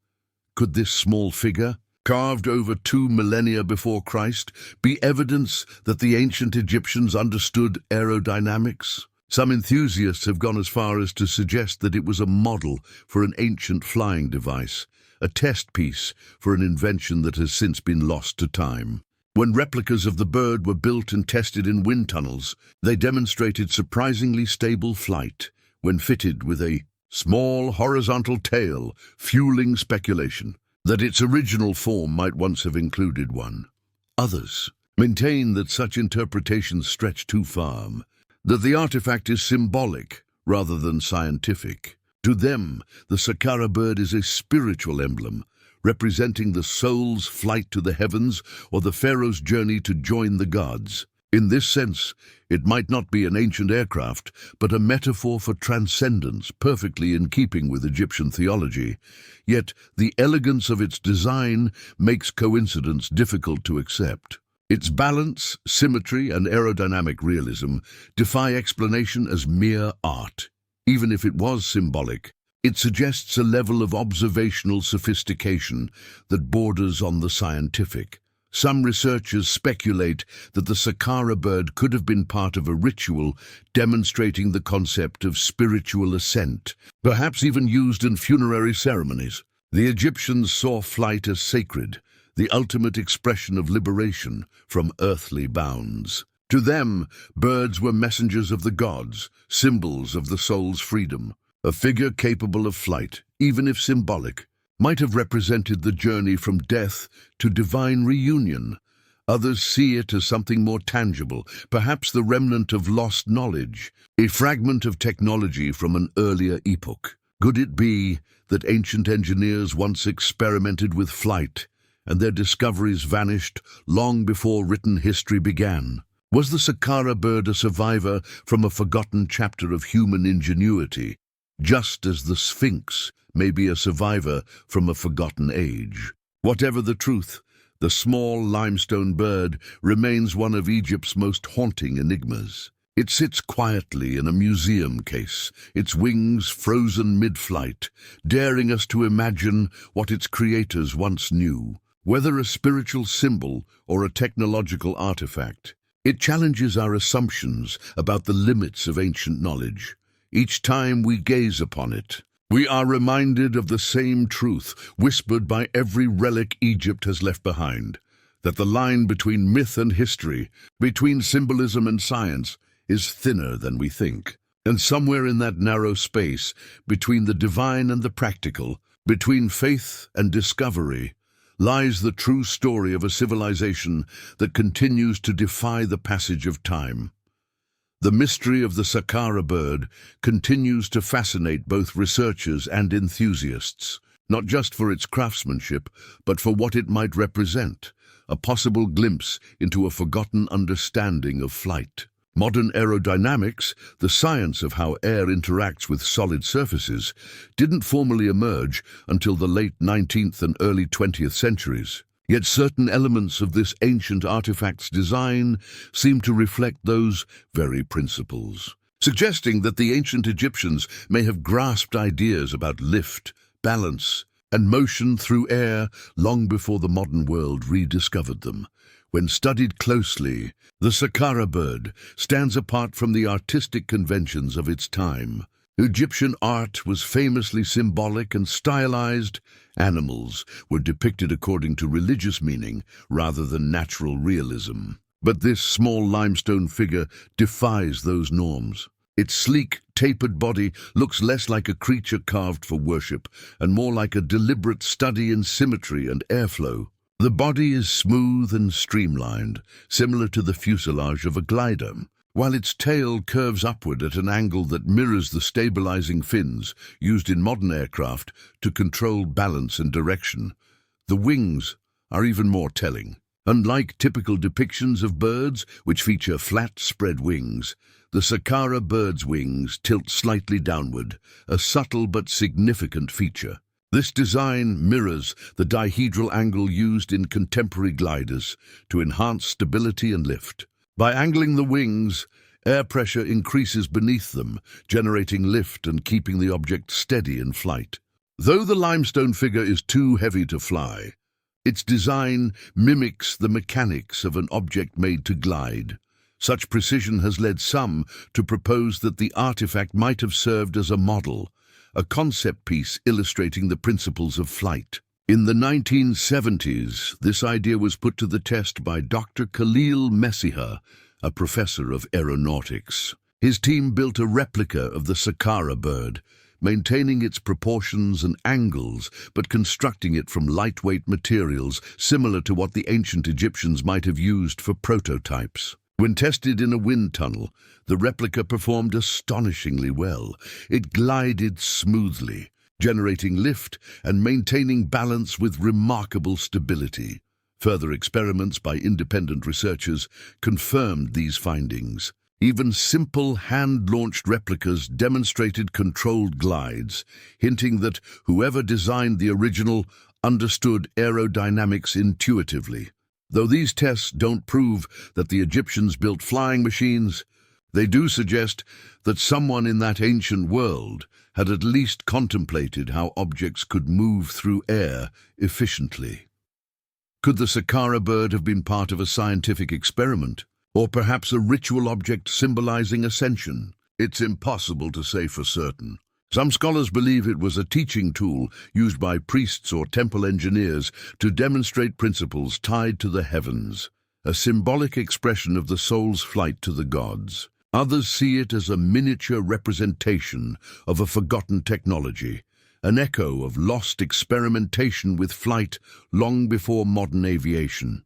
Could this small figure, carved over 2 millennia before Christ, be evidence that the ancient Egyptians understood aerodynamics? Some enthusiasts have gone as far as to suggest that it was a model for an ancient flying device, a test piece for an invention that has since been lost to time. When replicas of the bird were built and tested in wind tunnels, they demonstrated surprisingly stable flight when fitted with a small horizontal tail, fueling speculation that its original form might once have included one. Others maintain that such interpretations stretch too far, that the artifact is symbolic rather than scientific. To them, the Saqqara bird is a spiritual emblem, representing the soul's flight to the heavens or the pharaoh's journey to join the gods. In this sense, it might not be an ancient aircraft, but a metaphor for transcendence, perfectly in keeping with Egyptian theology. Yet the elegance of its design makes coincidence difficult to accept. Its balance, symmetry, and aerodynamic realism defy explanation as mere art. Even if it was symbolic, it suggests a level of observational sophistication that borders on the scientific. Some researchers speculate that the Saqqara bird could have been part of a ritual demonstrating the concept of spiritual ascent, perhaps even used in funerary ceremonies. The Egyptians saw flight as sacred, the ultimate expression of liberation from earthly bounds. To them, birds were messengers of the gods, symbols of the soul's freedom. A figure capable of flight, even if symbolic, might have represented the journey from death to divine reunion. Others see it as something more tangible, perhaps the remnant of lost knowledge, a fragment of technology from an earlier epoch. Could it be that ancient engineers once experimented with flight, and their discoveries vanished long before written history began? Was the Saqqara bird a survivor from a forgotten chapter of human ingenuity, just as the Sphinx may be a survivor from a forgotten age? Whatever the truth, the small limestone bird remains one of Egypt's most haunting enigmas. It sits quietly in a museum case, its wings frozen mid-flight, daring us to imagine what its creators once knew. Whether a spiritual symbol or a technological artifact, it challenges our assumptions about the limits of ancient knowledge. Each time we gaze upon it, we are reminded of the same truth whispered by every relic Egypt has left behind, that the line between myth and history, between symbolism and science, is thinner than we think. And somewhere in that narrow space, between the divine and the practical, between faith and discovery, lies the true story of a civilization that continues to defy the passage of time. The mystery of the Saqqara bird continues to fascinate both researchers and enthusiasts, not just for its craftsmanship, but for what it might represent, a possible glimpse into a forgotten understanding of flight. Modern aerodynamics, the science of how air interacts with solid surfaces, didn't formally emerge until the late 19th and early 20th centuries. Yet certain elements of this ancient artifact's design seem to reflect those very principles, suggesting that the ancient Egyptians may have grasped ideas about lift, balance, and motion through air long before the modern world rediscovered them. When studied closely, the Saqqara bird stands apart from the artistic conventions of its time. Egyptian art was famously symbolic and stylized. Animals were depicted according to religious meaning rather than natural realism. But this small limestone figure defies those norms. Its sleek, tapered body looks less like a creature carved for worship and more like a deliberate study in symmetry and airflow. The body is smooth and streamlined, similar to the fuselage of a glider, while its tail curves upward at an angle that mirrors the stabilizing fins used in modern aircraft to control balance and direction. The wings are even more telling. Unlike typical depictions of birds, which feature flat, spread wings, the Saqqara bird's wings tilt slightly downward, a subtle but significant feature. This design mirrors the dihedral angle used in contemporary gliders to enhance stability and lift. By angling the wings, air pressure increases beneath them, generating lift and keeping the object steady in flight. Though the limestone figure is too heavy to fly, its design mimics the mechanics of an object made to glide. Such precision has led some to propose that the artifact might have served as a model, a concept piece illustrating the principles of flight. In the 1970s, this idea was put to the test by Dr. Khalil Messiha, a professor of aeronautics. His team built a replica of the Saqqara bird, maintaining its proportions and angles, but constructing it from lightweight materials similar to what the ancient Egyptians might have used for prototypes. When tested in a wind tunnel, the replica performed astonishingly well. It glided smoothly, generating lift and maintaining balance with remarkable stability. Further experiments by independent researchers confirmed these findings. Even simple hand-launched replicas demonstrated controlled glides, hinting that whoever designed the original understood aerodynamics intuitively. Though these tests don't prove that the Egyptians built flying machines, they do suggest that someone in that ancient world had at least contemplated how objects could move through air efficiently. Could the Saqqara bird have been part of a scientific experiment, or perhaps a ritual object symbolizing ascension? It's impossible to say for certain. Some scholars believe it was a teaching tool used by priests or temple engineers to demonstrate principles tied to the heavens, a symbolic expression of the soul's flight to the gods. Others see it as a miniature representation of a forgotten technology, an echo of lost experimentation with flight long before modern aviation.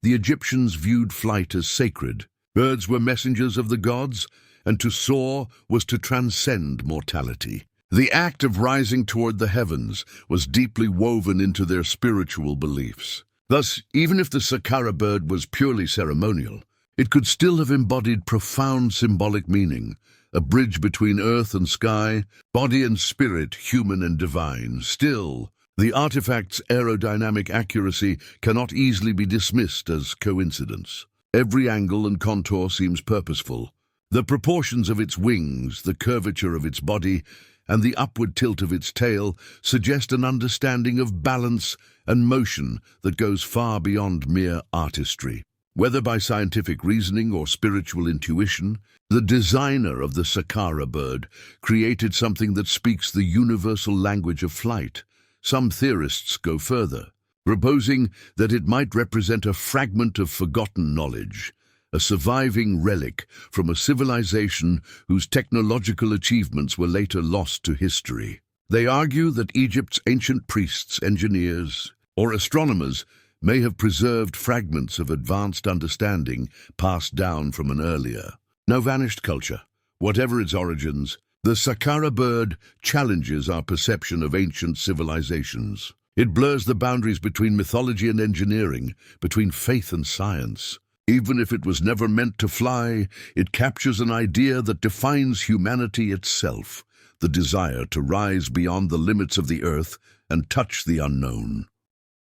The Egyptians viewed flight as sacred. Birds were messengers of the gods, and to soar was to transcend mortality. The act of rising toward the heavens was deeply woven into their spiritual beliefs. Thus, even if the Saqqara bird was purely ceremonial, it could still have embodied profound symbolic meaning, a bridge between earth and sky, body and spirit, human and divine. Still, the artifact's aerodynamic accuracy cannot easily be dismissed as coincidence. Every angle and contour seems purposeful. The proportions of its wings, the curvature of its body, and the upward tilt of its tail suggest an understanding of balance and motion that goes far beyond mere artistry. Whether by scientific reasoning or spiritual intuition, the designer of the Saqqara bird created something that speaks the universal language of flight. Some theorists go further, proposing that it might represent a fragment of forgotten knowledge, a surviving relic from a civilization whose technological achievements were later lost to history. They argue that Egypt's ancient priests, engineers, or astronomers may have preserved fragments of advanced understanding passed down from an earlier, now-vanished culture. Whatever its origins, the Saqqara bird challenges our perception of ancient civilizations. It blurs the boundaries between mythology and engineering, between faith and science. Even if it was never meant to fly, it captures an idea that defines humanity itself, the desire to rise beyond the limits of the earth and touch the unknown.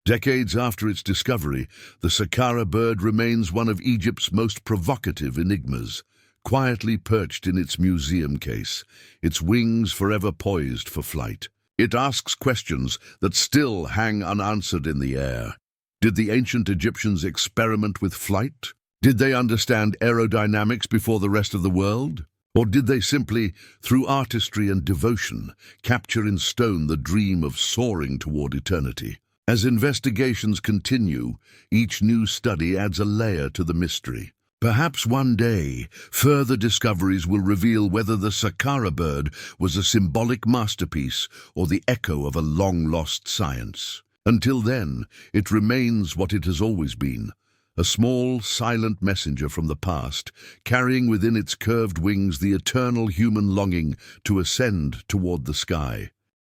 Decades after its discovery, the Saqqara bird remains one of Egypt's most provocative enigmas, quietly perched in its museum case, its wings forever poised for flight. It asks questions that still hang unanswered in the air. Did the ancient Egyptians experiment with flight? Did they understand aerodynamics before the rest of the world? Or did they simply, through artistry and devotion, capture in stone the dream of soaring toward eternity? As investigations continue, each new study adds a layer to the mystery. Perhaps one day, further discoveries will reveal whether the Saqqara bird was a symbolic masterpiece or the echo of a long-lost science. Until then, it remains what it has always been, a small, silent messenger from the past, carrying within its curved wings the eternal human longing to ascend toward the sky.